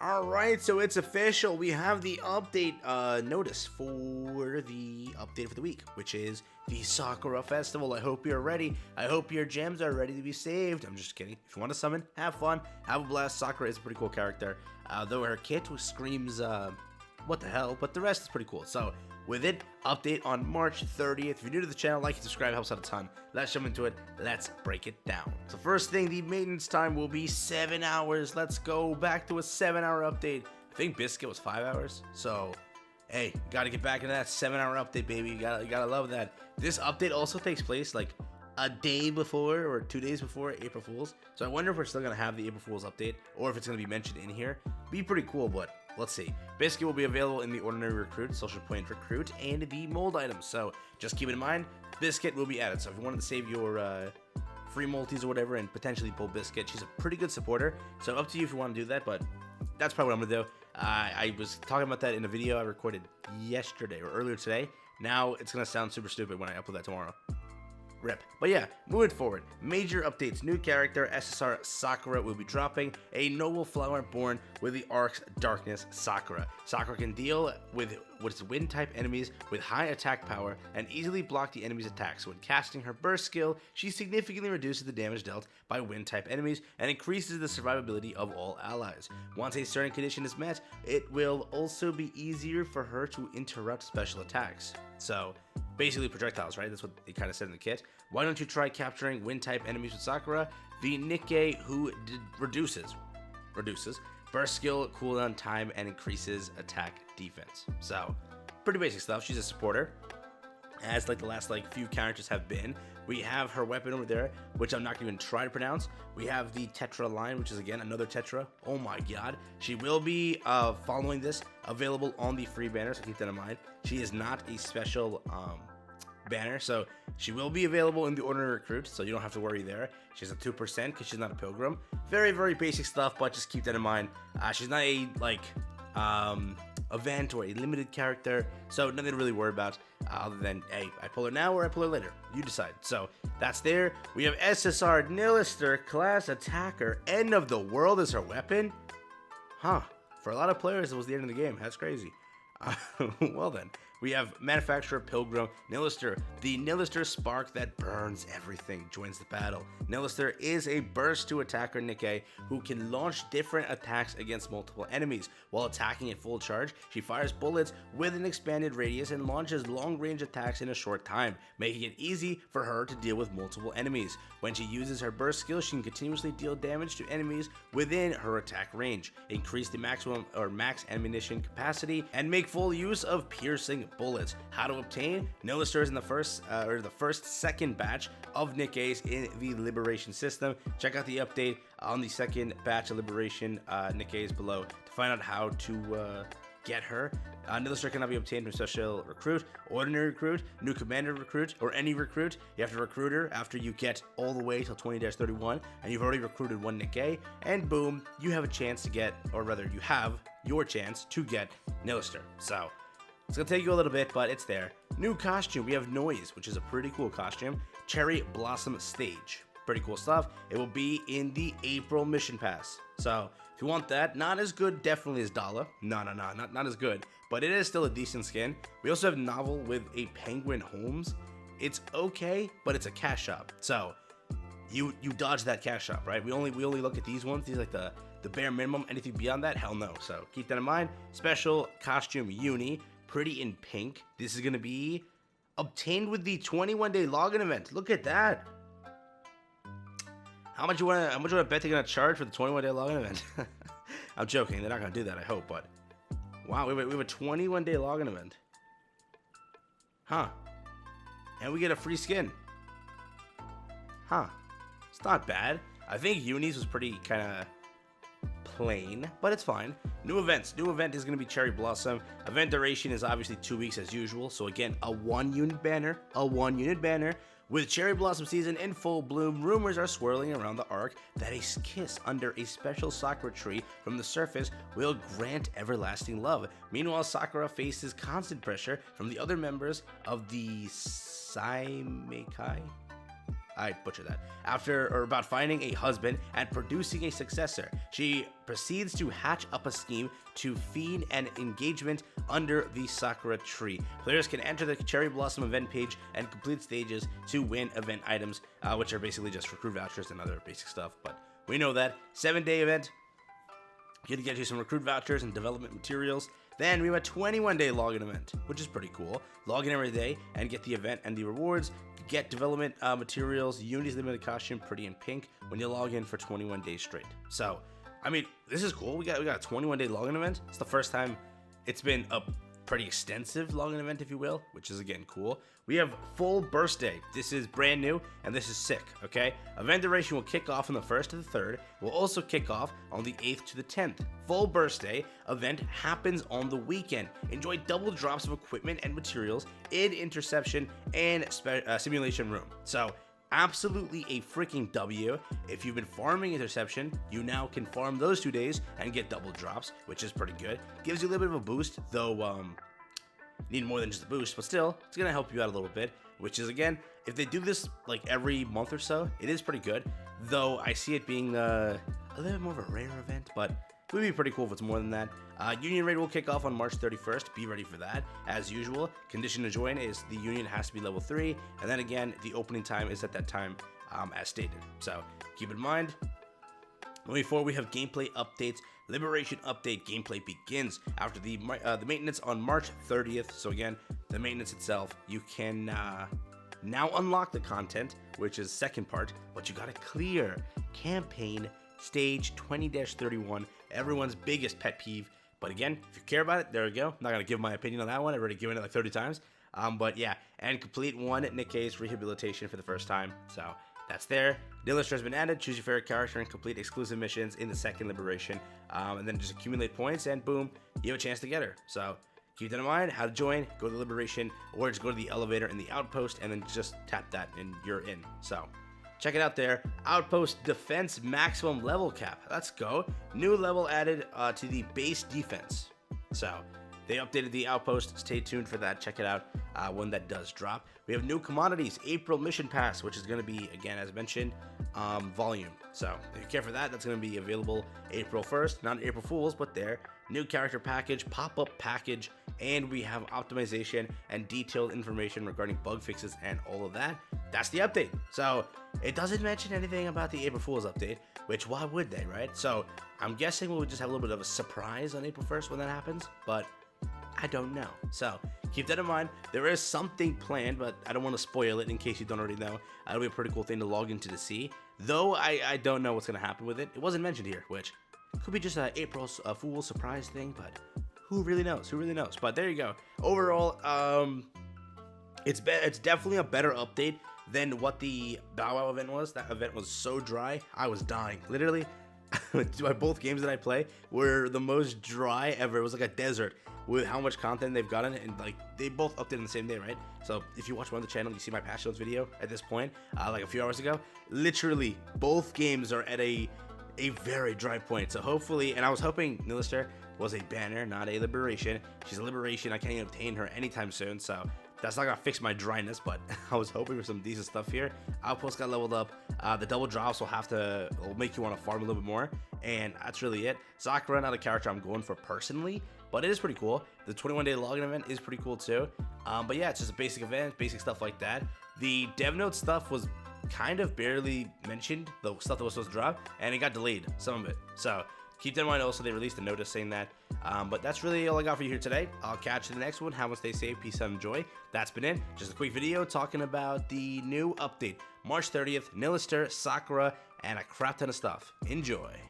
Alright, so it's official. We have the update notice for the update for the week, which is the Sakura Festival. I hope you're ready. I hope your gems are ready to be saved. I'm just kidding. If you want to summon, have fun, have a blast. Sakura is a pretty cool character. Though her kit screams, what the hell, but the rest is pretty cool. So, with it, update on March 30th. If you're new to the channel, like and subscribe, helps out a ton. Let's jump into it. Let's break it down. So first thing, the maintenance time will be 7 hours. Let's go back to a 7-hour update. I think Biscuit was 5 hours. So, hey, gotta get back into that 7-hour update, baby. You gotta love that. This update also takes place like a day before or 2 days before April Fool's. So I wonder if we're still gonna have the April Fool's update or if it's gonna be mentioned in here. Be pretty cool, but let's see. Biscuit will be available in the Ordinary Recruit, Social Point Recruit, and the Mold items. So just keep in mind, Biscuit will be added. So if you wanted to save your free multis or whatever and potentially pull Biscuit, she's a pretty good supporter. So up to you if you want to do that, but that's probably what I'm going to do. I was talking about that in a video I recorded yesterday or earlier today. Now it's going to sound super stupid when I upload that tomorrow. Rip. But yeah, moving forward, major updates. New character, SSR Sakura, will be dropping. A noble flower born with the Ark's Darkness, Sakura. Sakura can deal with wind type enemies with high attack power and easily block the enemy's attacks. When casting her burst skill, she significantly reduces the damage dealt by wind type enemies and increases the survivability of all allies. Once a certain condition is met, it will also be easier for her to interrupt special attacks. So, basically projectiles, right? That's what they kind of said in the kit. Why don't you try capturing wind-type enemies with Sakura? The Nikke, who reduces burst skill, cooldown time, and increases attack defense. So, pretty basic stuff. She's a supporter, as like the last few characters have been. We have her weapon over there, which I'm not going to even try to pronounce. We have the Tetra line, which is again another Tetra. Oh my god. She will be following this, available on the free banner, so keep that in mind. She is not a special banner, so she will be available in the Ordinary Recruit, so you don't have to worry there. She has a 2% because she's not a pilgrim. Very, very basic stuff, but just keep that in mind. She's not a event or a limited character, so nothing to really worry about other than, hey, I pull her now or I pull her later. You decide. So that's there. We have SSR Nilister, class attacker, end of the world as her weapon. Huh. For a lot of players, it was the end of the game. That's crazy. Well then, we have Manufacturer Pilgrim Nilister. The Nilister spark that burns everything joins the battle. Nilister is a burst to attacker Nikke who can launch different attacks against multiple enemies. While attacking at full charge, she fires bullets with an expanded radius and launches long-range attacks in a short time, making it easy for her to deal with multiple enemies. When she uses her burst skill, she can continuously deal damage to enemies within her attack range, increase the maximum or max ammunition capacity, and make full use of piercing bullets. How to obtain? Nilister is in the second batch of Nikke's in the Liberation system. Check out the update on the second batch of Liberation Nikke's below to find out how to get her. Nilister cannot be obtained from Special Recruit, Ordinary Recruit, New Commander Recruit, or any recruit. You have to recruit her after you get all the way till 20-31, and you've already recruited one Nikke, and boom, you have a chance to get, or rather, you have your chance to get Nilister. So, it's gonna take you a little bit, but it's there. New costume, we have Noise, which is a pretty cool costume. Cherry Blossom Stage. Pretty cool stuff. It will be in the April Mission Pass. So, if you want that, not as good definitely as Dala. No, not as good. But it is still a decent skin. We also have Novel with a Penguin Holmes. It's okay, but it's a cash shop. So, you dodge that cash shop, right? We only look at these ones. These are like the bare minimum. Anything beyond that, hell no. So, keep that in mind. Special costume Uni. Pretty in pink. This is going to be obtained with the 21-day login event. Look at that. How much you want to bet they're going to charge for the 21-day login event? I'm joking. They're not going to do that, I hope, but wow, we have a 21-day login event. Huh. And we get a free skin. Huh. It's not bad. I think Uni's was pretty kind of plain, but it's fine. New events. New event is going to be Cherry Blossom. Event duration is obviously 2 weeks as usual. So again, a 1-unit banner. A 1-unit banner. With Cherry Blossom season in full bloom, rumors are swirling around the Ark that a kiss under a special Sakura tree from the surface will grant everlasting love. Meanwhile, Sakura faces constant pressure from the other members of the Saimekai. I butchered that. About finding a husband and producing a successor, she proceeds to hatch up a scheme to feed an engagement under the Sakura tree. Players can enter the Cherry Blossom event page and complete stages to win event items, which are basically just recruit vouchers and other basic stuff. But we know that 7-day event, you get to get you some recruit vouchers and development materials. Then we have a 21-day login event, which is pretty cool. Log in every day and get the event and the rewards. Get development materials, Unity's limited costume, pretty in pink, when you log in for 21 days straight. So, I mean, this is cool. We got a 21-day login event. It's the first time it's been a pretty extensive login event, if you will, which is again cool. We have full burst day. This is brand new and this is sick, okay? Event duration will kick off on the 1st to the 3rd. Will also kick off on the 8th to the 10th. Full burst day event happens on the weekend. Enjoy double drops of equipment and materials in interception and simulation room. So absolutely a freaking W. If you've been farming interception, you now can farm those 2 days and get double drops, which is pretty good. Gives you a little bit of a boost, though need more than just a boost, but still, it's gonna help you out a little bit, which is, again, if they do this like every month or so, it is pretty good, though I see it being a little bit more of a rare event, but it would be pretty cool if it's more than that. Union raid will kick off on March 31st. Be ready for that. As usual, condition to join is the union has to be level 3, and then again, the opening time is at that time, as stated. So keep in mind. Moving forward, we have gameplay updates. Liberation update gameplay begins after the maintenance on March 30th. So again, the maintenance itself, you can now unlock the content, which is second part, but you gotta clear campaign stage 20-31, everyone's biggest pet peeve. But again, if you care about it, there we go. I'm not gonna give my opinion on that one. I've already given it like 30 times. But yeah, and complete one Nikke's rehabilitation for the first time. So that's there. New lister has been added. Choose your favorite character and complete exclusive missions in the second liberation. And then just accumulate points and boom, you have a chance to get her. So keep that in mind. How to join, go to the liberation, or just go to the elevator in the outpost and then just tap that and you're in. So check it out there. Outpost defense maximum level cap. Let's go. New level added to the base defense. So they updated the outpost. Stay tuned for that. Check it out when that does drop. We have new commodities. April mission pass, which is going to be, again, as mentioned, volume. So if you care for that, that's going to be available April 1st. Not April Fools, but there. New character package, pop-up package, and we have optimization and detailed information regarding bug fixes and all of that. That's the update. So it doesn't mention anything about the April Fools update, which why would they, right? So I'm guessing we'll just have a little bit of a surprise on April 1st when that happens, but I don't know. So keep that in mind. There is something planned, but I don't want to spoil it in case you don't already know. It'll be a pretty cool thing to log into to see, though I don't know what's going to happen with it. It wasn't mentioned here, which could be just an April Fool's surprise thing, but who really knows? Who really knows? But there you go. Overall, it's definitely a better update than what the Bow Wow event was. That event was so dry. I was dying. Literally, both games that I play were the most dry ever. It was like a desert with how much content they've gotten, and like they both updated on the same day, right? So if you watch one on the channel, you see my patch notes video at this point, like a few hours ago. Literally, both games are at a very dry point. So hopefully, and I was hoping Nilister was a banner, not a liberation. She's a liberation. I can't even obtain her anytime soon, so that's not gonna fix my dryness, but I was hoping for some decent stuff here. Outpost got leveled up. The double drops will make you want to farm a little bit more, and that's really it. Sakura, not a character I'm going for personally, but it is pretty cool. The 21-day login event is pretty cool too. But yeah, it's just a basic event, basic stuff like that. The dev note stuff was kind of barely mentioned, the stuff that was supposed to drop, and it got delayed, some of it. So keep that in mind. Also, they released a notice saying that. But that's really all I got for you here today. I'll catch you in the next one. Have one, stay safe, peace out, enjoy. That's been it. Just a quick video talking about the new update. March 30th, Nilister, Sakura, and a crap ton of stuff. Enjoy.